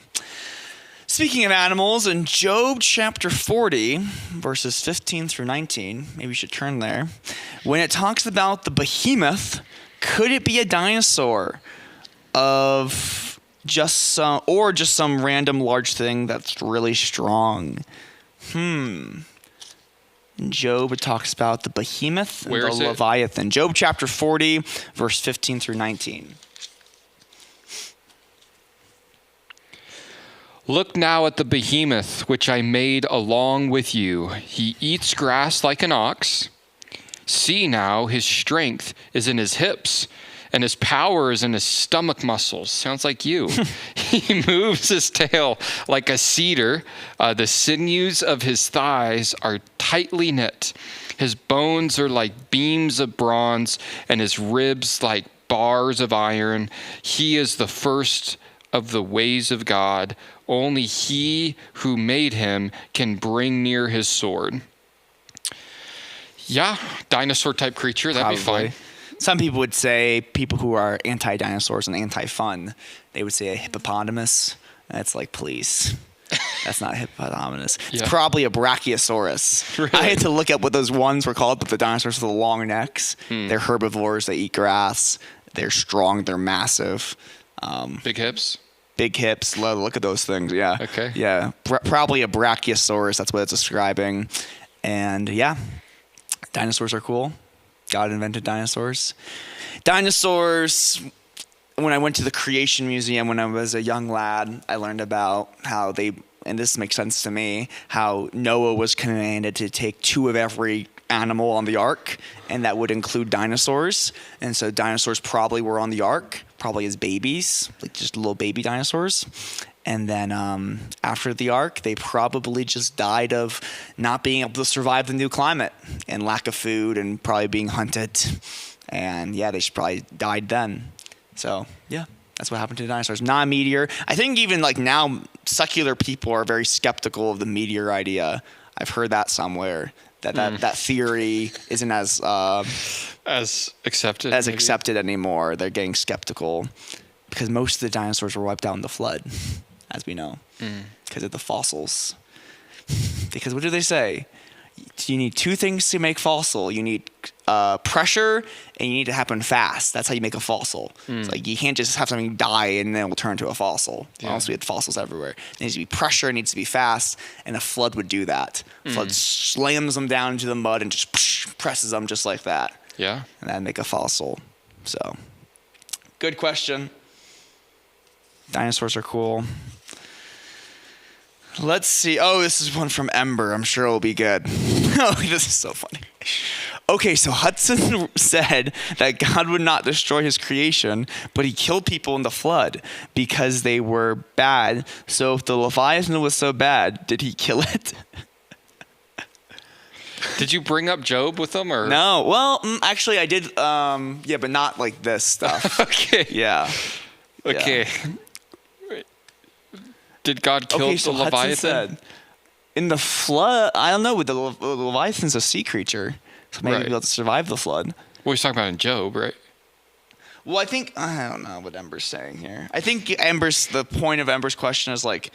Speaking of animals, in Job chapter 40, verses 15 through 19, maybe you should turn there, when it talks about the behemoth Could it be a dinosaur of just some random large thing that's really strong? In Job, it talks about the behemoth and Where the is it? Leviathan. Job chapter 40, verse 15 through 19. Look now at the behemoth which I made along with you. He eats grass like an ox. See now, his strength is in his hips, and his power is in his stomach muscles. Sounds like you. He moves his tail like a cedar. The sinews of his thighs are tightly knit. His bones are like beams of bronze, and his ribs like bars of iron. He is the first of the ways of God. Only he who made him can bring near his sword. Yeah, dinosaur type creature. That'd be Probably. fun. Some people would say, people who are anti-dinosaurs and anti-fun, they would say a hippopotamus. That's like, please. That's not a hippopotamus. Yeah. It's probably a brachiosaurus. Really? I had to look up what those ones were called, but the dinosaurs with the long necks. They're herbivores. They eat grass. They're strong. They're massive. Big hips. Big hips. Look at those things. Yeah. Okay. Yeah. Probably a brachiosaurus. That's what it's describing. And yeah, dinosaurs are cool. God invented dinosaurs. Dinosaurs, when I went to the Creation Museum when I was a young lad, I learned about how and this makes sense to me, how Noah was commanded to take 2 of every animal on the ark, and that would include dinosaurs. And so dinosaurs probably were on the ark, probably as babies, like just little baby dinosaurs. And then after the ark, they probably just died of not being able to survive the new climate and lack of food and probably being hunted. And yeah, they should probably died then. So yeah, that's what happened to the dinosaurs. Not a meteor. I think even like now, secular people are very skeptical of the meteor idea. I've heard that somewhere. That theory isn't as accepted. accepted anymore. They're getting skeptical because most of the dinosaurs were wiped out in the flood, as we know, because of the fossils. Because what do they say? You need 2 things to make fossil. You need pressure, and you need to happen fast. That's how you make a fossil. It's like you can't just have something die and then it will turn into a fossil. Yeah. Else we had fossils everywhere. It needs to be pressure. It needs to be fast, and a flood would do that. Flood slams them down into the mud and just presses them just like that. Yeah. And that'd make a fossil. So, good question. Dinosaurs are cool. Let's see. Oh, this is one from Ember. I'm sure it'll be good. Oh, this is so funny. Okay, so Hudson said that God would not destroy his creation, but he killed people in the flood because they were bad. So if the Leviathan was so bad, did he kill it? Did you bring up Job with them or No. Well, actually, I did. Yeah, but not like this stuff. Okay. Yeah. Okay. Did God kill Okay, the so Leviathan? Hudson said, in the flood, I don't know, the Leviathan's a sea creature, so maybe Right. he'll be able to survive the flood. Well, he's talking about in Job, right? Well, I don't know what Ember's saying here. I think the point of Ember's question is like,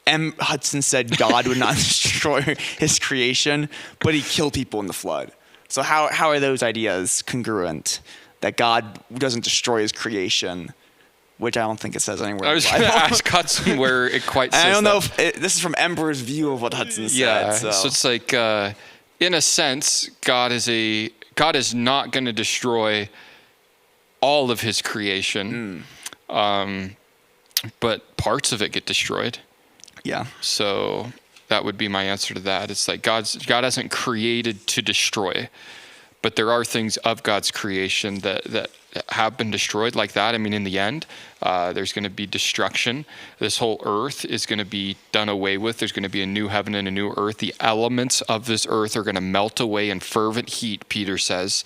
Hudson said God would not destroy his creation, but he killed people in the flood. So how are those ideas congruent? That God doesn't destroy his creation, which I don't think it says anywhere. I in was the going to Bible. ask Hudson where it quite says I don't that. know if this is from Ember's view of what Hudson said. Yeah, So it's like, in a sense, God is not going to destroy all of his creation, but parts of it get destroyed. yeah. So that would be my answer to that. It's like God hasn't created to destroy, but there are things of God's creation that have been destroyed like that. I mean, in the end, there's going to be destruction. This whole earth is going to be done away with. There's going to be a new heaven and a new earth. The elements of this earth are going to melt away in fervent heat, Peter says.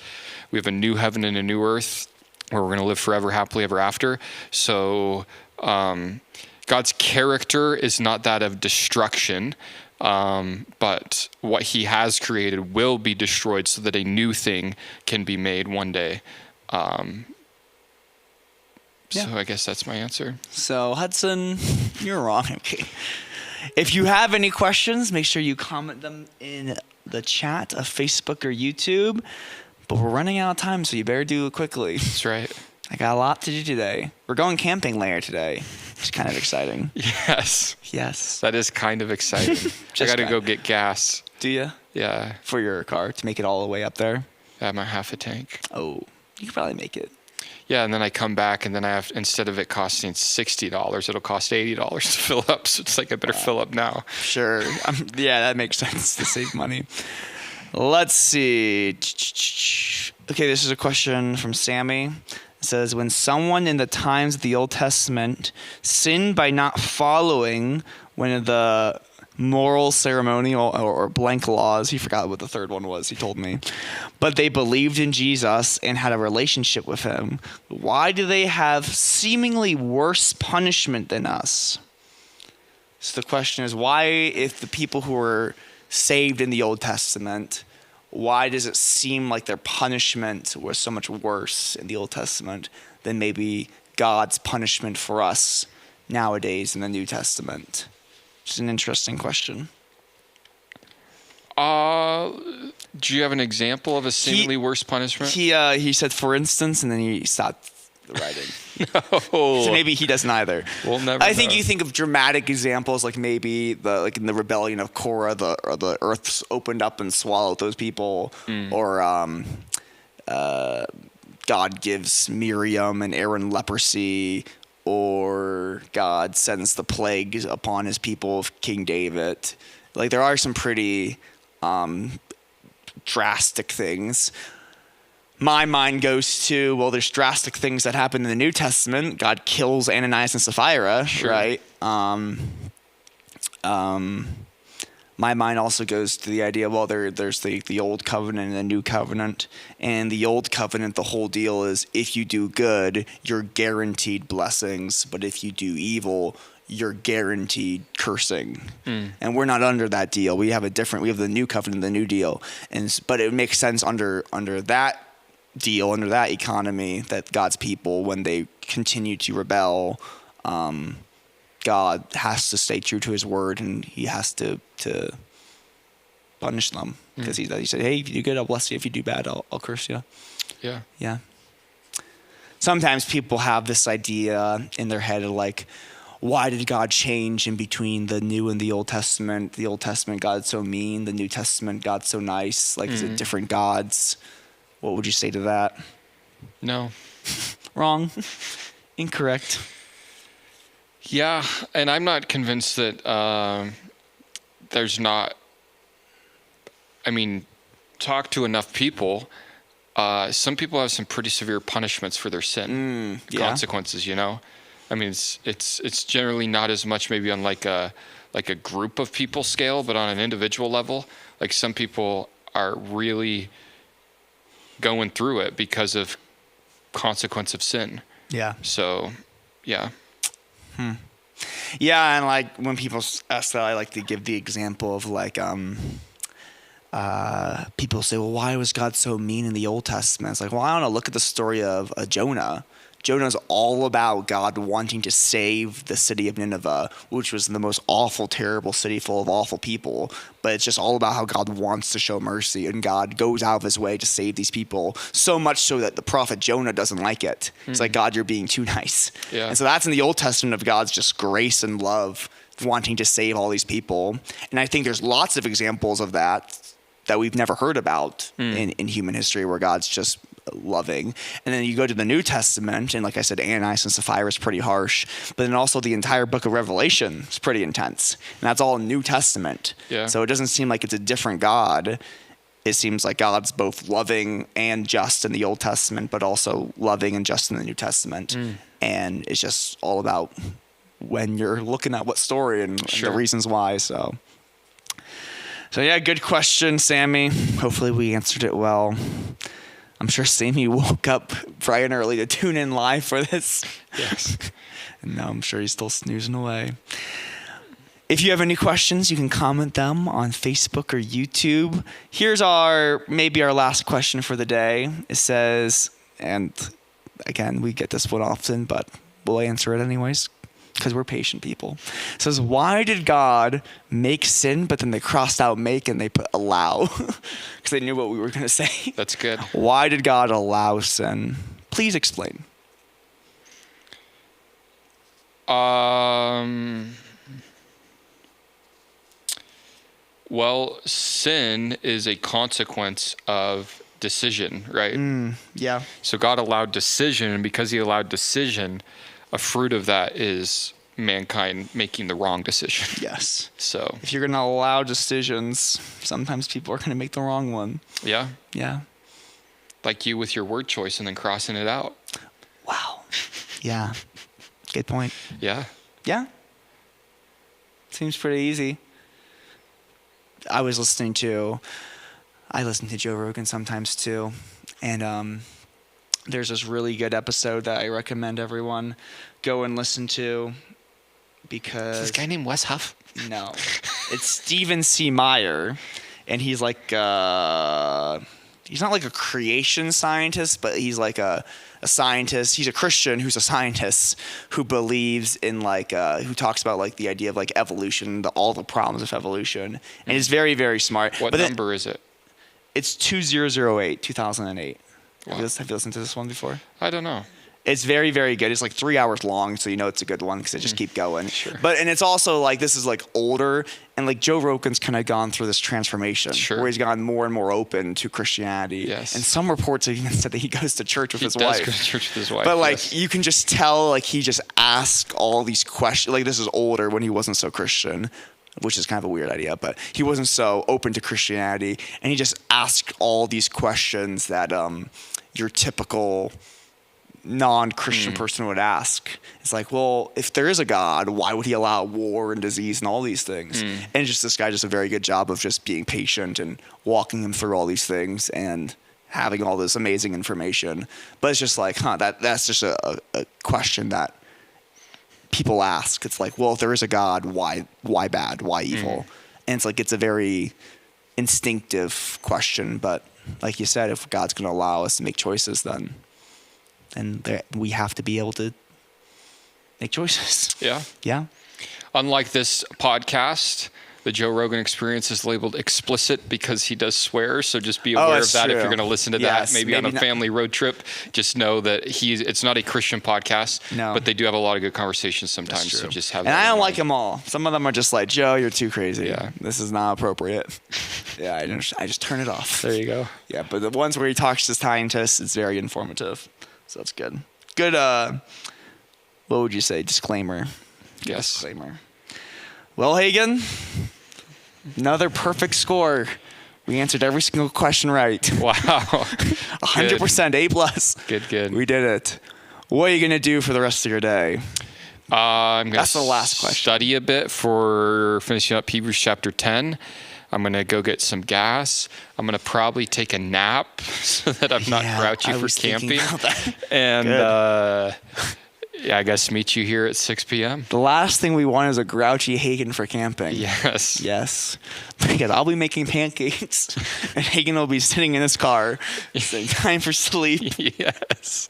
We have a new heaven and a new earth where we're going to live forever, happily ever after. So God's character is not that of destruction, but what he has created will be destroyed so that a new thing can be made one day. So I guess that's my answer. So Hudson, you're wrong. Okay. If you have any questions, make sure you comment them in the chat of Facebook or YouTube. But we're running out of time, so you better do it quickly. That's right. I got a lot to do today. We're going camping later today. It's kind of exciting. Yes. Yes. That is kind of exciting. I got to go get gas. Do you? Yeah. For your car to make it all the way up there? I might half a tank. Oh, you could probably make it. Yeah, and then I come back, and then I have, instead of it costing $60, it'll cost $80 to fill up. So it's like I better fill up now. Sure. Yeah, that makes sense to save money. Let's see. Okay, this is a question from Sammy. It says, when someone in the times of the Old Testament sinned by not following one of the moral, ceremonial, or blank laws, he forgot what the third one was, he told me, but they believed in Jesus and had a relationship with him, why do they have seemingly worse punishment than us? So the question is, why, if the people who were saved in the Old Testament, why does it seem like their punishment was so much worse in the Old Testament than maybe God's punishment for us nowadays in the New Testament? It's an interesting question. Do you have an example of a seemingly worse punishment? He said, for instance, and then he stopped writing. No. So maybe he doesn't either. We'll never I think know. you think of dramatic examples, like maybe in the rebellion of Korah, the earth opened up and swallowed those people, or God gives Miriam and Aaron leprosy, or God sends the plagues upon his people of King David. Like there are some pretty drastic things. My mind goes to, well, there's drastic things that happen in the New Testament. God kills Ananias and Sapphira, sure. Right? My mind also goes to the idea, well, there's the old covenant and the new covenant. And the old covenant, the whole deal is if you do good, you're guaranteed blessings. But if you do evil, you're guaranteed cursing. And we're not under that deal. We have the new covenant, the new deal. But it makes sense under that deal, under that economy, that God's people, when they continue to rebel, God has to stay true to his word, and he has to punish them because he said, hey, if you do good, I'll bless you. If you do bad, I'll curse you. Yeah. Sometimes people have this idea in their head of like, why did God change in between the New and the Old Testament? The Old Testament, God's so mean. The New Testament, God's so nice. Like, is it different gods? What would you say to that? No. Wrong. Incorrect. Yeah, and I'm not convinced that there's not. I mean, talk to enough people. Some people have some pretty severe punishments for their sin, consequences. You know, I mean, it's generally not as much maybe on like a group of people scale, but on an individual level, like some people are really going through it because of consequence of sin. Yeah. So, yeah. Yeah, and like when people ask that, I like to give the example of like people say, well, why was God so mean in the Old Testament? It's like, well, I don't know. Look at the story of Jonah. Jonah's all about God wanting to save the city of Nineveh, which was the most awful, terrible city full of awful people. But it's just all about how God wants to show mercy, and God goes out of his way to save these people, so much so that the prophet Jonah doesn't like it. It's like, God, you're being too nice. Yeah. And so that's in the Old Testament of God's just grace and love, wanting to save all these people. And I think there's lots of examples of that we've never heard about in human history, where God's just loving. And then you go to the New Testament, and like I said, Ananias and Sapphira is pretty harsh, but then also the entire book of Revelation is pretty intense, and that's all New Testament. So it doesn't seem like it's a different God. It seems like God's both loving and just in the Old Testament, but also loving and just in the New Testament. And it's just all about when you're looking at what story and the reasons why. So yeah, good question, Sammy. Hopefully we answered it well. I'm sure Sammy woke up bright and early to tune in live for this. Yes. And now I'm sure he's still snoozing away. If you have any questions, you can comment them on Facebook or YouTube. Here's maybe our last question for the day. It says, and again, we get this one often, but we'll answer it anyways. because we're patient people. It says, why did God make sin, but then they crossed out make and they put allow? Because they knew what we were going to say. That's good. Why did God allow sin? Please explain. Well, sin is a consequence of decision, right? Yeah. So God allowed decision, and because he allowed decision, a fruit of that is mankind making the wrong decision. Yes. So, If you're going to allow decisions, sometimes people are going to make the wrong one. yeah, Yeah. like you with your word choice and then crossing it out. Wow. Yeah. Good point. Yeah. Yeah. Seems pretty easy. I listen to Joe Rogan sometimes too. And there's this really good episode that I recommend everyone go and listen to because... Is this guy named Wes Huff? No. It's Stephen C. Meyer. And he's like... he's not like a creation scientist, but he's like a scientist. He's a Christian who's a scientist who believes in like who talks about like the idea of like evolution, all the problems of evolution, and he's very, very smart. What number is it? It's 2008, 2008. Wow. Have you listened to this one before? I don't know. It's very, very good. It's like 3 hours long, so you know it's a good one because they just keep going. Sure. And it's also like this is like older, and like Joe Rogan's kind of gone through this transformation where he's gotten more and more open to Christianity. Yes. And some reports have even said that he goes to church with his wife. He does go to church with his wife. But like you can just tell like he just asks all these questions. Like this is older when he wasn't so Christian, which is kind of a weird idea, but he wasn't so open to Christianity, and he just asked all these questions that your typical non-Christian person would ask. It's like, well, if there is a God, why would he allow war and disease and all these things? And just this guy does a very good job of just being patient and walking him through all these things and having all this amazing information. But it's just like, that's just a question that people ask. It's like, well, if there is a God, why bad? Why evil? And it's like, it's a very instinctive question. But like you said, if God's going to allow us to make choices, then we have to be able to make choices. Yeah. Yeah. Unlike this podcast, the Joe Rogan Experience is labeled explicit because he does swear. So just be aware of that. True. If you're going to listen to Yes, that, maybe on a not. family road trip, just know that it's not a Christian podcast, No. but they do have a lot of good conversations sometimes. So just have And that I in don't mind. like them all. Some of them are just like, Joe, you're too crazy. Yeah. This is not appropriate. Yeah, I just turn it off. There you go. Yeah, but the ones where he talks to scientists, it's very informative. So it's good. Good, what would you say? Disclaimer. Yes. Disclaimer. Well, Hagen, another perfect score. We answered every single question right. Wow. 100%, A+. Good. We did it. What are you going to do for the rest of your day? I'm going That's to the last question. study a bit for finishing up Hebrews chapter 10. I'm going to go get some gas. I'm going to probably take a nap so that I'm not grouchy for camping. And I guess meet you here at 6 p.m. The last thing we want is a grouchy Hagen for camping. Yes. Yes. Because I'll be making pancakes and Hagen will be sitting in his car saying, time for sleep. Yes.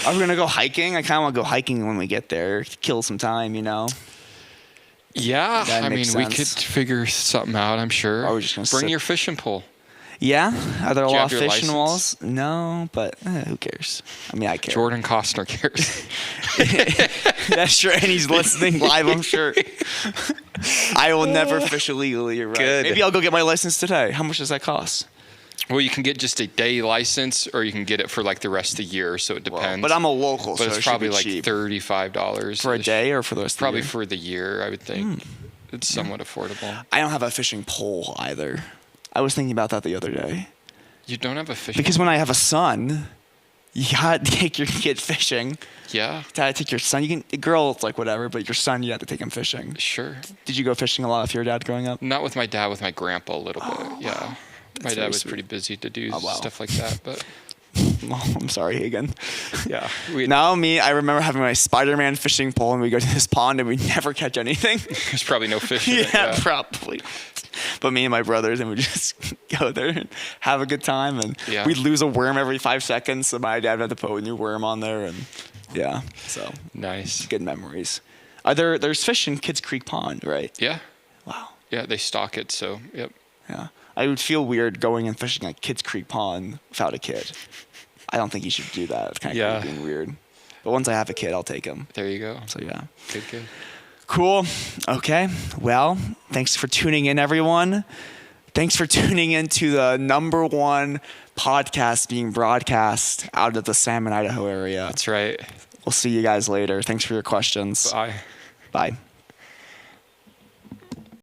Are we going to go hiking? I kind of want to go hiking when we get there. Kill some time, you know? Yeah. That I mean, makes we sense. could figure something out, I'm sure. Or we're just gonna Bring sit- your fishing pole. Yeah? Are there a Do you lot have of your fishing license? walls? No, but who cares? I mean, I care. Jordan Costner cares. That's true. And he's listening live, I'm sure. I will never fish illegally. You're right. Good. Maybe I'll go get my license today. How much does that cost? Well, you can get just a day license, or you can get it for like the rest of the year. So it depends. But I'm a local, But so it's it should probably be like cheap. $35 For a day or for the rest Probably of the year? for the year, I would think. It's somewhat affordable. I don't have a fishing pole either. I was thinking about that the other day. You don't have a fishing Because when I have a son, you gotta take your kid fishing. Yeah, You gotta take your son. You can, a girl, it's like whatever, but your son, you have to take him fishing. sure. Did you go fishing a lot with your dad growing up? Not with my dad, with my grandpa a little bit. Yeah. My That's dad very was sweet. pretty busy to do Oh, wow. stuff like that, but Oh, I'm sorry, Hagen. yeah. Now me, I remember having my Spider-Man fishing pole, and we go to this pond, and we never catch anything. There's probably no fish in it. Yeah, probably. But me and my brothers, and we just go there and have a good time, and Yeah. we'd lose a worm every 5 seconds. So my dad had to put a new worm on there, and Yeah. So Nice. good memories. There's fish in Kids Creek Pond, right? Yeah. Wow. Yeah, they stock it, so yep. Yeah. I would feel weird going and fishing at Kids Creek Pond without a kid. I don't think you should do that. It's kind of creepy and weird. But once I have a kid, I'll take him. There you go. So yeah. Good. Cool. Okay. Well, thanks for tuning in, everyone. Thanks for tuning in to the #1 podcast being broadcast out of the Salmon, Idaho area. That's right. We'll see you guys later. Thanks for your questions. Bye. Bye.